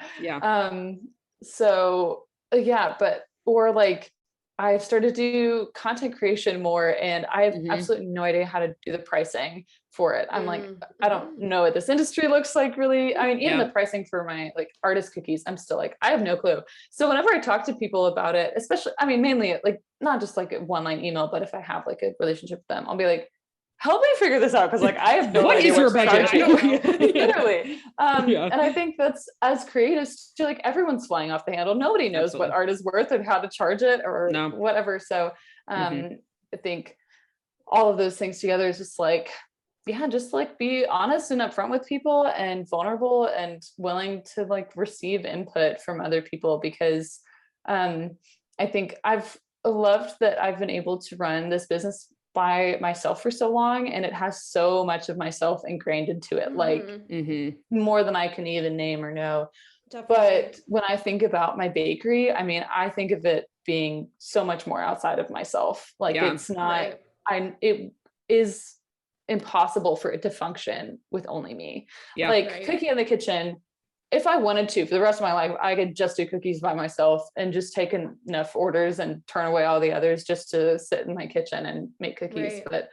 Or like I've started to do content creation more and I have absolutely no idea how to do the pricing for it. I'm like, I don't know what this industry looks like really. I mean, even the pricing for my like artist cookies, I'm still like, I have no clue. So whenever I talk to people about it, especially, I mean, mainly like not just like a one-line email, but if I have like a relationship with them, I'll be like, help me figure this out. Cause like, I have no idea what is your budget? Literally. And I think that's, as creatives, like everyone's flying off the handle. Nobody knows what art is worth and how to charge it or whatever. So I think all of those things together is just like, just like be honest and upfront with people and vulnerable and willing to like receive input from other people, because I think I've loved that I've been able to run this business by myself for so long, and it has so much of myself ingrained into it, like more than I can even name or know. Definitely. But when I think about my bakery, I mean, I think of it being so much more outside of myself. Like it's not, it is impossible for it to function with only me. Cookie in the kitchen, if I wanted to for the rest of my life, I could just do cookies by myself and just take enough orders and turn away all the others just to sit in my kitchen and make cookies. But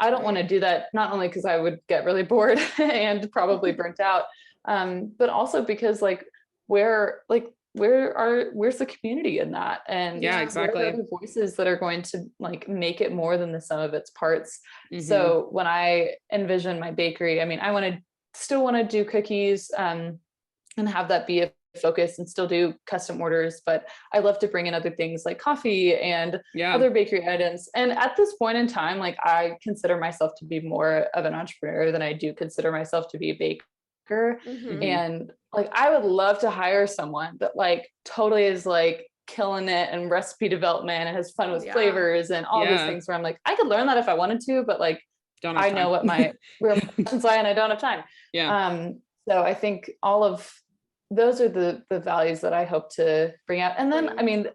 I don't want to do that, not only because I would get really bored and probably burnt out, but also because like, where's the community in that? And exactly. Where are the voices that are going to like make it more than the sum of its parts? So when I envision my bakery, I mean, I still want to do cookies, and have that be a focus and still do custom orders, but I love to bring in other things like coffee and other bakery items. And at this point in time, like I consider myself to be more of an entrepreneur than I do consider myself to be a baker. And like, I would love to hire someone that like totally is like killing it and recipe development and has fun with flavors and all these things, where I'm like, I could learn that if I wanted to, but like, I know what my passions are and I don't have time. So I think all of those are the values that I hope to bring out. And then, I mean,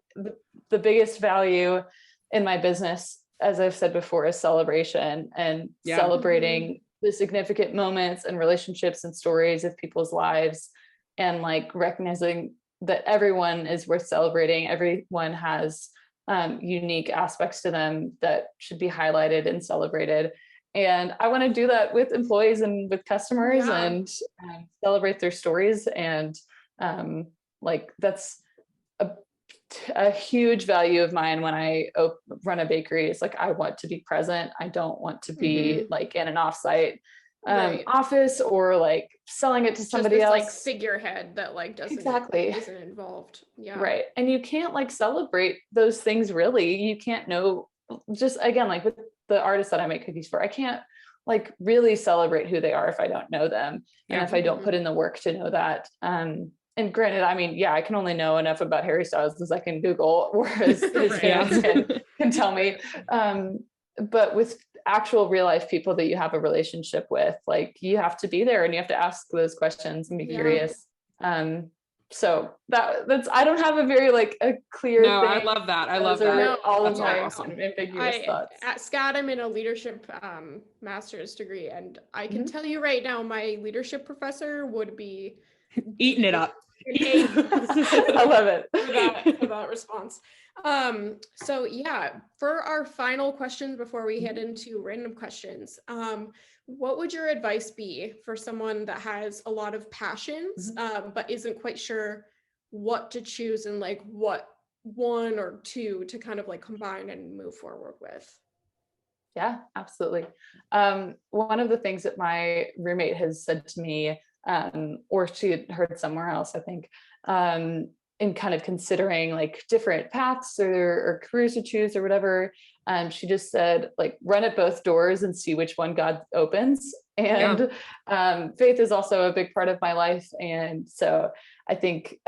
the biggest value in my business, as I've said before, is celebration and celebrating the significant moments and relationships and stories of people's lives, and like recognizing that everyone is worth celebrating. Everyone has unique aspects to them that should be highlighted and celebrated. And I want to do that with employees and with customers, and celebrate their stories. And like that's a huge value of mine when I run a bakery. It's like, I want to be present. I don't want to be like in an offsite office or like selling it to somebody else. Like figurehead that like isn't involved. Yeah. Right. And you can't like celebrate those things really. You can't know, just again, like with the artists that I make cookies for, I can't like really celebrate who they are if I don't know them. And if I don't put in the work to know that. And granted, I mean, yeah, I can only know enough about Harry Styles as I can Google, whereas his fans can tell me. But with actual real life people that you have a relationship with, like you have to be there and you have to ask those questions and be curious. So that's, I don't have a very like a clear thing. I love that. I love that. No, all that's of my awesome. ambiguous thoughts. At SCAD, I'm in a leadership master's degree, and I can tell you right now, my leadership professor would be eating it up. I love it for that response. So yeah, for our final questions before we head into random questions, what would your advice be for someone that has a lot of passions, but isn't quite sure what to choose and like what one or two to kind of like combine and move forward with? Yeah, absolutely. One of the things that my roommate has said to me, or she had heard somewhere else, I think, in kind of considering like different paths or careers to choose or whatever, she just said, like, run at both doors and see which one God opens. And faith is also a big part of my life. And so I think,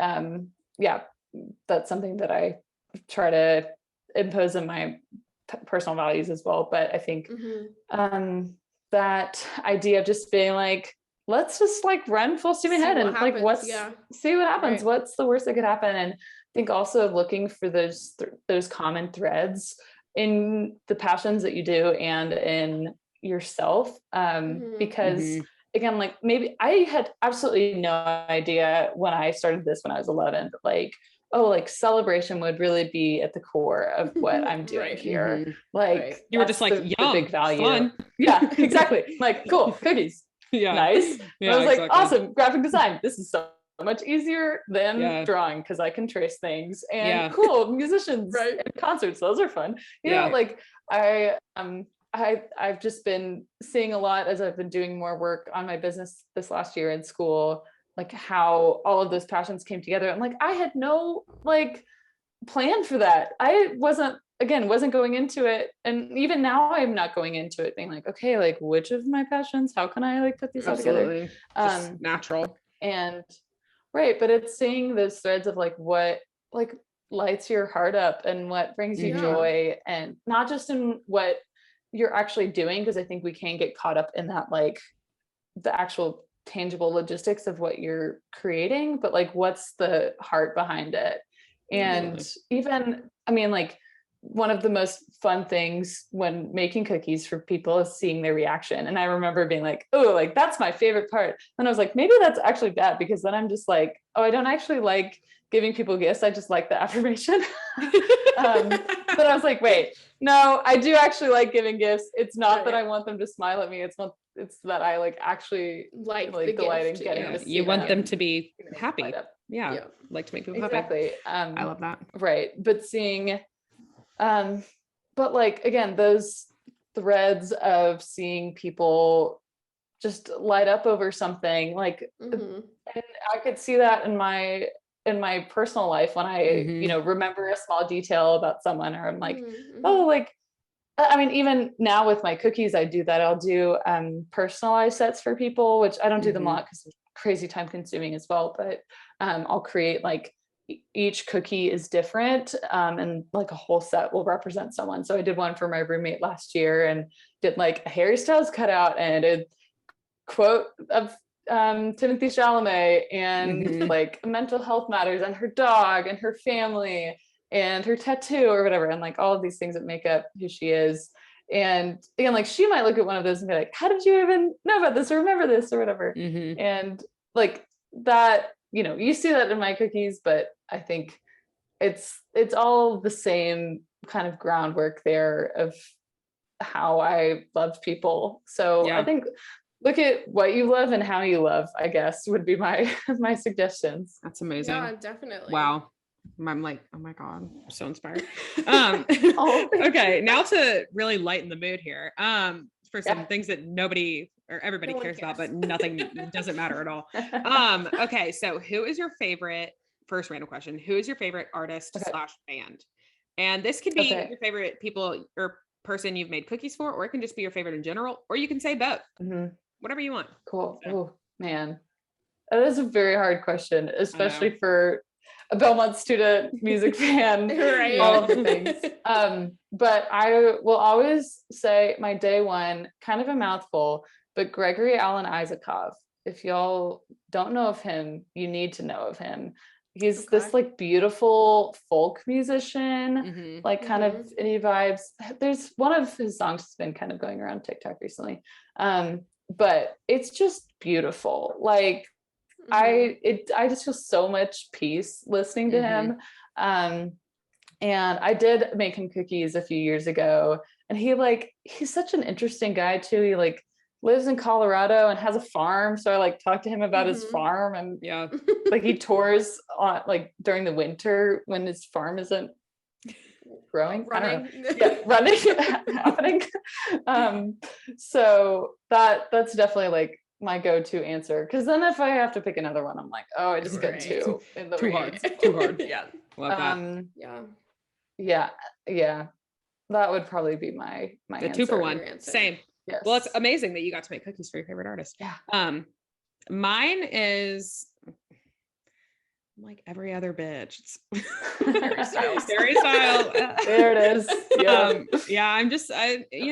that's something that I try to impose in my personal values as well. But I think that idea of just being like, let's just like run full steam ahead and like see what happens. Right. What's the worst that could happen? And I think also looking for those common threads in the passions that you do and in yourself. Because again, like maybe I had absolutely no idea when I started this when I was 11, but like, oh, like celebration would really be at the core of what I'm doing here. Like you were just like, the big value. Fun. Yeah, exactly. Like, cool, cookies. Nice. I was like, awesome, graphic design. This is so much easier than drawing because I can trace things. And cool, musicians and concerts, those are fun. You know, like I've just been seeing a lot as I've been doing more work on my business this last year in school, like how all of those passions came together. And like I had no like plan for that. I wasn't going into it, and even now I'm not going into it being like, okay, like which of my passions, how can I like put these all together? Just natural. And but it's seeing those threads of like what like lights your heart up and what brings you joy, and not just in what you're actually doing, because I think we can get caught up in that, like the actual tangible logistics of what you're creating, but like what's the heart behind it. And even, I mean, like one of the most fun things when making cookies for people is seeing their reaction. And I remember being like, oh, like that's my favorite part. And I was like, maybe that's actually bad, because then I'm just like, oh, I don't actually like giving people gifts. I just like the affirmation. But I was like, wait, no, I do actually like giving gifts. It's not that I want them to smile at me. It's that I like actually like delight in getting to see you want them to be happy. Like to make people happy. I love that. Right. But seeing, but like, again, those threads of seeing people just light up over something, like, and I could see that in my personal life when I, remember a small detail about someone, or I'm like, oh, like, I mean, even now with my cookies, I do that. I'll do personalized sets for people, which I don't do them a lot because it's crazy time consuming as well. But I'll create like each cookie is different, and like a whole set will represent someone. So I did one for my roommate last year and did like a Harry Styles cutout and a quote of Timothy Chalamet, and like mental health matters, and her dog and her family and her tattoo or whatever, and like all of these things that make up who she is. And again, like she might look at one of those and be like, how did you even know about this or remember this or whatever? And like that you see that in my cookies, but I think it's all the same kind of groundwork there of how I love people. So I think look at what you love and how you love, I guess, would be my suggestions. That's amazing. Yeah, definitely. Wow. I'm like, oh my God, I'm so inspired. Okay, now to really lighten the mood here. For some things that nobody or everybody cares about, but nothing doesn't matter at all. Okay, so who is your favorite, first random question, who is your favorite artist / band? And this could be your favorite people or person you've made cookies for, or it can just be your favorite in general, or you can say both. Whatever you want. Cool. So. Oh man, that is a very hard question, especially for a Belmont student, music fan, right? All of the things. But I will always say my day one, kind of a mouthful, but Gregory Alan Isakov. If y'all don't know of him, you need to know of him. He's this like beautiful folk musician, like kind of indie vibes. There's one of his songs that's been kind of going around TikTok recently. But it's just beautiful. Like I just feel so much peace listening to him. And I did make him cookies a few years ago, and he's such an interesting guy too. He like lives in Colorado and has a farm. So I like talked to him about his farm, and like he tours on like during the winter when his farm isn't growing, running happening. So that's definitely like my go-to answer, because then if I have to pick another one, I'm like, oh, I just got two in the too hard. Love that. Yeah, that would probably be my the answer. 2 for 1. Same. Yes. Well, it's amazing that you got to make cookies for your favorite artist. Mine is like every other bitch. It's Harry Styles. There it is. I'm just, and I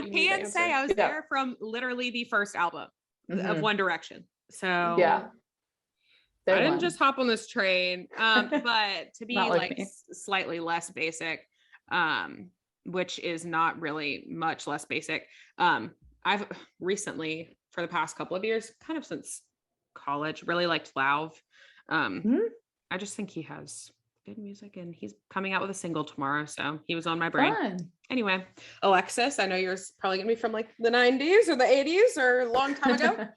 can say I was there from literally the first album of One Direction. So I didn't just hop on this train. But to be like slightly less basic, which is not really much less basic. I've recently, for the past couple of years, kind of since college, really liked Lauv. I just think he has good music, and he's coming out with a single tomorrow, so he was on my brain. Anyway, Alexis, I know yours probably gonna be from like the 90s or the 80s or a long time ago.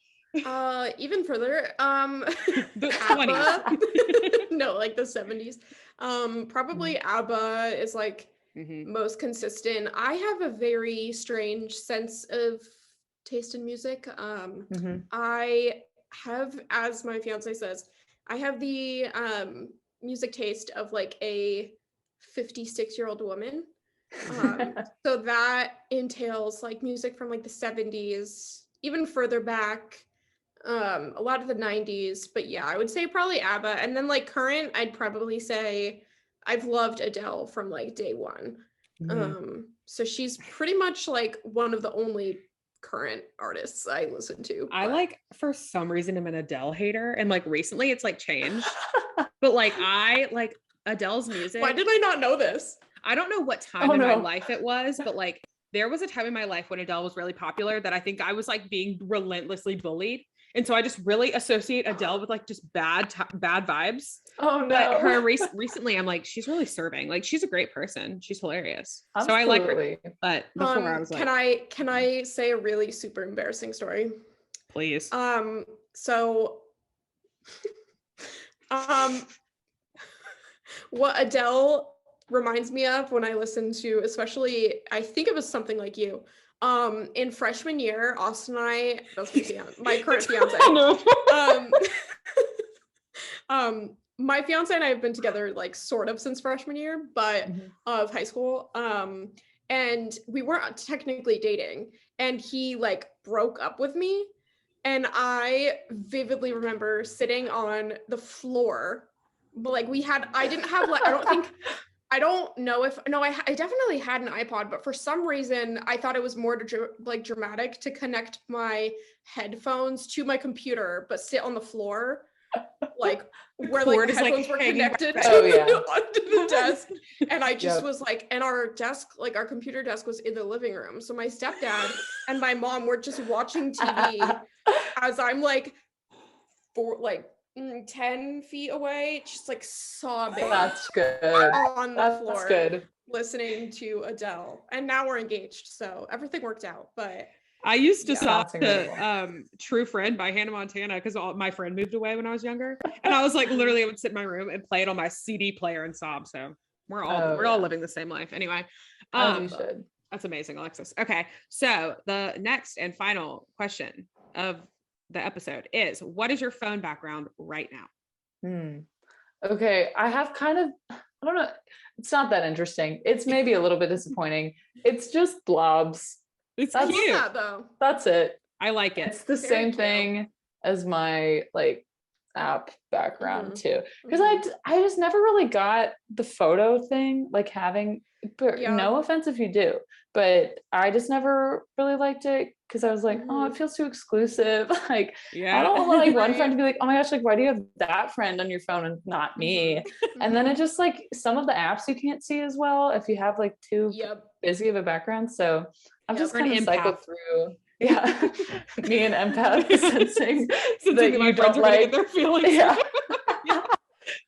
Even further, the 20s. No, like the 70s. Probably ABBA is like most consistent. I have a very strange sense of taste in music. I have, as my fiance says, I have the music taste of like a 56-year-old woman. So that entails like music from like the 70s, even further back, a lot of the 90s. But yeah, I would say probably ABBA. And then like current, I'd probably say I've loved Adele from like day one. So she's pretty much like one of the only current artists I listen to. I like, for some reason, I'm an Adele hater, and like recently it's like changed. But like I like Adele's music. Why did I not know this? I don't know what time in my life it was, but like there was a time in my life when Adele was really popular that I think I was like being relentlessly bullied. And so I just really associate Adele with like just bad vibes. Oh no. But her recently, I'm like, she's really serving. Like she's a great person. She's hilarious. Absolutely. So I like her. But before I was like, can I say a really super embarrassing story? Please. What Adele reminds me of when I listen to, especially, I think it was Something Like You. In freshman year, Austin and I, that's my current fiance. My fiance and I have been together like sort of since freshman year, but of high school. And we weren't technically dating, and he like broke up with me. And I vividly remember sitting on the floor, but like I definitely had an iPod, but for some reason I thought it was more dramatic to connect my headphones to my computer, but sit on the floor, like where like headphones were connected onto the desk. And I just was like, and our desk, like our computer desk was in the living room. So my stepdad and my mom were just watching TV as I'm like like 10 feet away, just like sobbing. That's good. On the That's floor. good. Listening to Adele. And now we're engaged, so everything worked out. But I used to Yeah. sob That's to incredible. True Friend by Hannah Montana because my friend moved away when I was younger. And I was like, literally, I would sit in my room and play it on my CD player and sob. So we're all living the same life. Anyway, As you should. that's amazing, Alexis. Okay. So the next and final question of the episode is, what is your phone background right now? Okay. I have kind of, I don't know. It's not that interesting. It's maybe a little bit disappointing. It's just blobs. It's That's cute. that though. That's it. I like it. It's the Very same cute. thing as my like app background too. Because Mhm. I just never really got the photo thing, like having, but Yeah. no offense if you do, but I just never really liked it because I was like, oh, it feels too exclusive. Like, Yeah. I don't want like one Right. friend to be like, oh my gosh, like why do you have that friend on your phone and not me? And then it just like some of the apps you can't see as well if you have like too Yep. busy of a background. So I've just We're an kind of cycled empath. through. Yeah, me and empath sensing Sensing that my you friends don't are gonna like. get their feelings. Yeah, Yeah.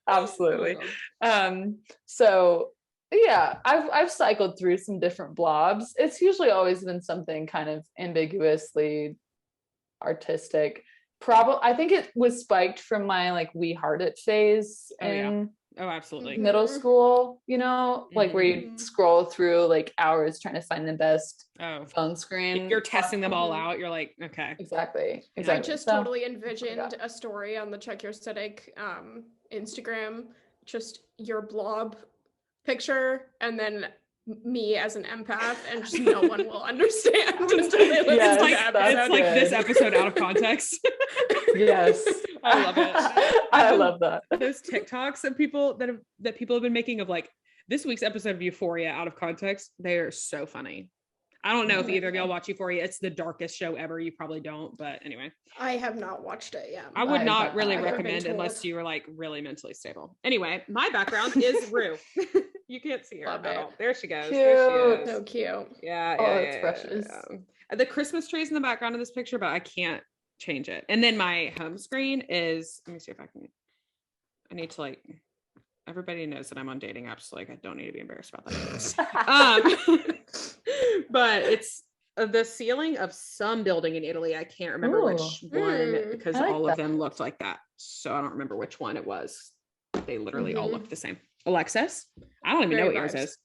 absolutely. Oh my God. So yeah, I've cycled through some different blobs. It's usually always been something kind of ambiguously artistic. Probably, I think it was spiked from my like We Heart It phase Oh, yeah. in Oh, absolutely. middle school, you know, like where you Mhm. scroll through like hours trying to find the best Oh, phone screen. if you're testing them all Mhm. out, you're like, okay. Exactly. I Exactly. just So, totally envisioned a story on the Check Your Aesthetic Instagram, just your blob picture, and then me as an empath, and just no one will understand until they listen Yes, to the that's episode. It's like this good. episode out of context. Yes. I love it. I love that. Those TikToks that people have been making of like this week's episode of Euphoria out of context, they are so funny. I don't know if either of y'all watch Euphoria. It's the darkest show ever. You probably don't, but anyway. I have not watched it yet. I would I not have really not. recommend unless you were like really mentally stable. Anyway, my background is Rue. You can't see her Love at it. all. There she goes. Cute. There she is. So cute. Yeah, Oh, yeah, that's yeah, precious. yeah. The Christmas tree's in the background of this picture, but I can't change it. And then my home screen is, let me see if I need to like, everybody knows that I'm on dating apps, so like I don't need to be embarrassed about that. But it's the ceiling of some building in Italy. I can't remember which one because I like all of that. them looked like that. So I don't remember which one it was. They literally all Mhm. looked the same. Alexis, I don't even know Very what yours vibes. is.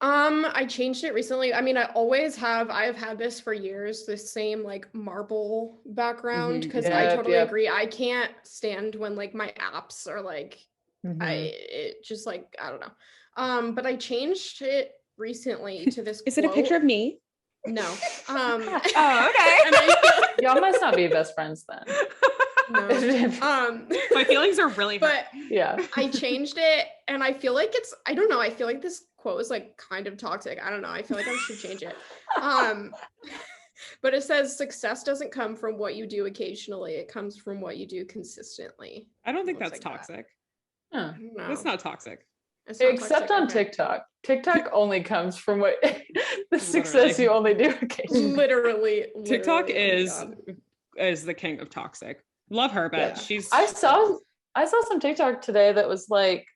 I changed it recently. I mean, I've had this for years, the same like marble background, because I Yep, totally yep. agree. I can't stand when like my apps are like Mhm. it just like I don't know. But I changed it recently to this Is it a picture of me? No. Oh, And okay. I Y'all must not be best friends then. no. My feelings are really hurt. But Yeah. I changed it, and I feel like I don't know, I feel like this quote is like kind of toxic. I don't know. I feel like I should change it. But it says success doesn't come from what you do occasionally. It comes from what you do consistently. I don't think Looks that's like that. toxic. Huh. No. That's not toxic. It's not Except toxic, on okay. TikTok. TikTok only comes from what the success Literally. you only do occasionally. Literally, TikTok oh my is God. the king of toxic. Love her, but Yeah. she's I saw some TikTok today that was like,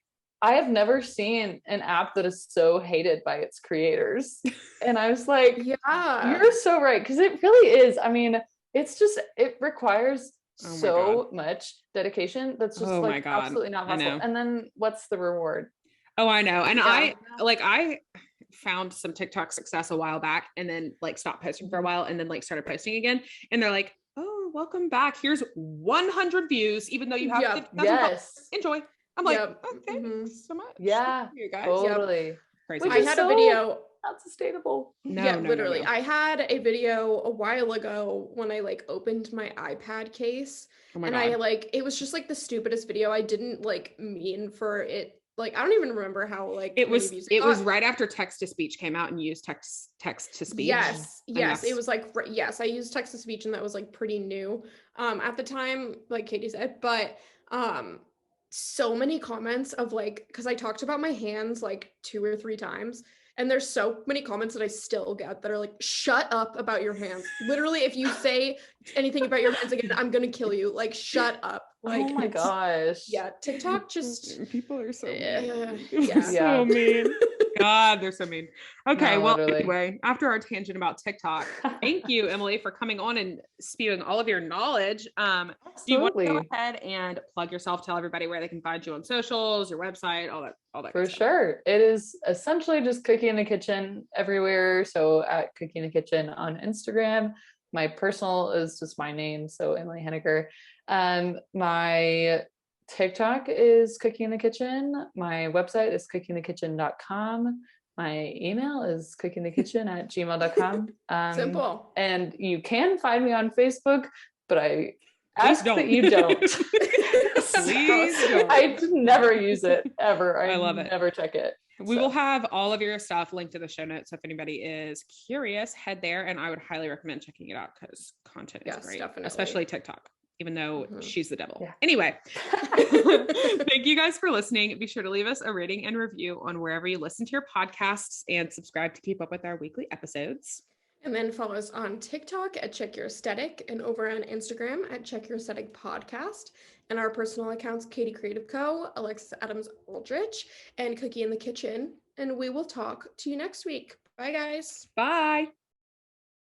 I have never seen an app that is so hated by its creators. And I was like, Yeah. you're so right. Because it really is. I mean, it's just, it requires Oh my so much dedication. That's just Oh my like God. absolutely not I possible. know. And then what's the reward? Oh, I know. And Yeah. I found some TikTok success a while back and then like stopped posting for a while and then like started posting again. And they're like, oh, welcome back. Here's 100 views, even though you have Yep. 50,000 followers. Yes. Enjoy. I'm like, Yep. oh, thank you Mhm. so much. Yeah. Thank you guys. Totally. Crazy. Which I is had so a video. not sustainable. No, Yeah, no, literally. no. I had a video a while ago when I like opened my iPad case, Oh my and God. I like it was just like the stupidest video. I didn't like mean for it. Like I don't even remember how like It many was views it was got. right after text to speech came out and you used text to speech. Yes, And yes, that's- it was like yes, I used text to speech, and that was like pretty new at the time, like Katie said. But so many comments of like, because I talked about my hands like 2 or 3 times, And there's so many comments that I still get that are like, shut up about your hands. Literally, if you say anything about your hands again, I'm going to kill you. Like, shut up. Like, oh my gosh. Yeah, TikTok just people are so mean. yeah. So mean. God, they're so mean. Okay, No, well, literally. anyway, after our tangent about TikTok, thank you, Emily, for coming on and spewing all of your knowledge. Do you want to go ahead and plug yourself, tell everybody where they can find you on socials, your website, all that For sure. It is essentially just Cookie in the Kitchen everywhere. So at Cookie in the Kitchen on Instagram. My personal is just my name, so Emily Henegar. My TikTok is Cookie in the Kitchen. My website is cookieinthekitchen.com. My email is cookieinthekitchen@gmail.com. Simple. And you can find me on Facebook, but I ask that you don't. Please don't. I never use it ever. I love it. Never check it. We will have all of your stuff linked in the show notes. So if anybody is curious, head there, and I would highly recommend checking it out because content is great, definitely. Especially TikTok, even though she's the devil. Yeah. Anyway, thank you guys for listening. Be sure to leave us a rating and review on wherever you listen to your podcasts and subscribe to keep up with our weekly episodes. And then follow us on TikTok at Check Your Aesthetic and over on Instagram at Check Your Aesthetic Podcast. And our personal accounts, Katie Creative Co., Alexis Adams Aldrich, and Cookie in the Kitchen. And we will talk to you next week. Bye, guys. Bye.